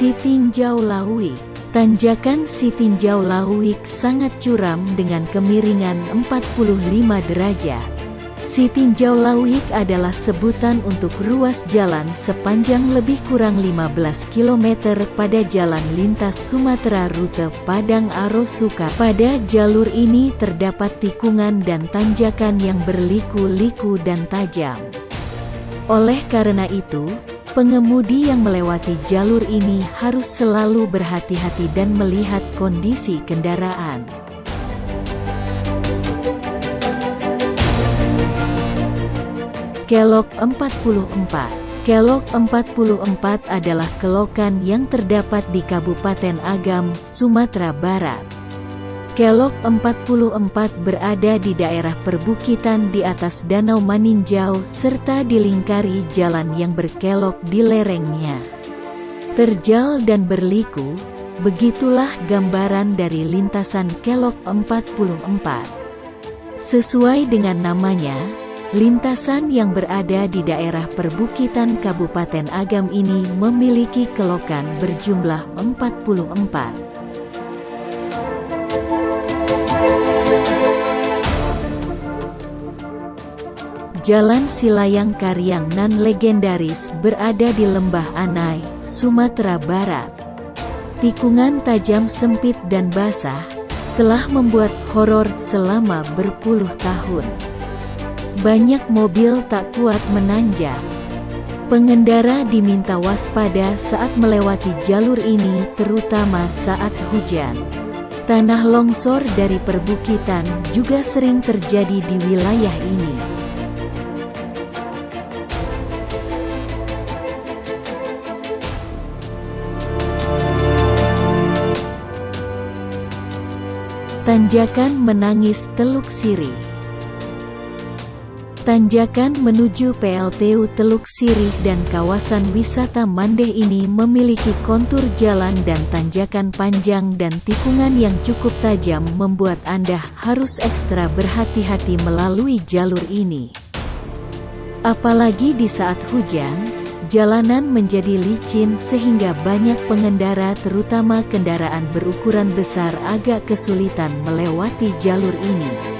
Sitinjau Lauik. Tanjakan Sitinjau Lauik sangat curam dengan kemiringan 45 derajat. Sitinjau Lauik adalah sebutan untuk ruas jalan sepanjang lebih kurang 15 km pada jalan lintas Sumatera rute Padang-Aro-Suka. Pada jalur ini terdapat tikungan dan tanjakan yang berliku-liku dan tajam. Oleh karena itu, pengemudi yang melewati jalur ini harus selalu berhati-hati dan melihat kondisi kendaraan. Kelok 44. Kelok 44 adalah kelokan yang terdapat di Kabupaten Agam, Sumatera Barat. Kelok 44 berada di daerah perbukitan di atas Danau Maninjau serta dilingkari jalan yang berkelok di lerengnya. Terjal dan berliku, begitulah gambaran dari lintasan Kelok 44. Sesuai dengan namanya, lintasan yang berada di daerah perbukitan Kabupaten Agam ini memiliki kelokan berjumlah 44. Jalan Silayang Karyang nan legendaris berada di Lembah Anai, Sumatera Barat. Tikungan tajam sempit dan basah, telah membuat horor selama berpuluh tahun. Banyak mobil tak kuat menanjak. Pengendara diminta waspada saat melewati jalur ini terutama saat hujan. Tanah longsor dari perbukitan juga sering terjadi di wilayah ini. Tanjakan Menangis Teluk Sirih. Tanjakan menuju PLTU Teluk Sirih dan kawasan wisata Mandeh ini memiliki kontur jalan dan tanjakan panjang dan tikungan yang cukup tajam membuat Anda harus ekstra berhati-hati melalui jalur ini. Apalagi di saat hujan, jalanan menjadi licin sehingga banyak pengendara terutama kendaraan berukuran besar agak kesulitan melewati jalur ini.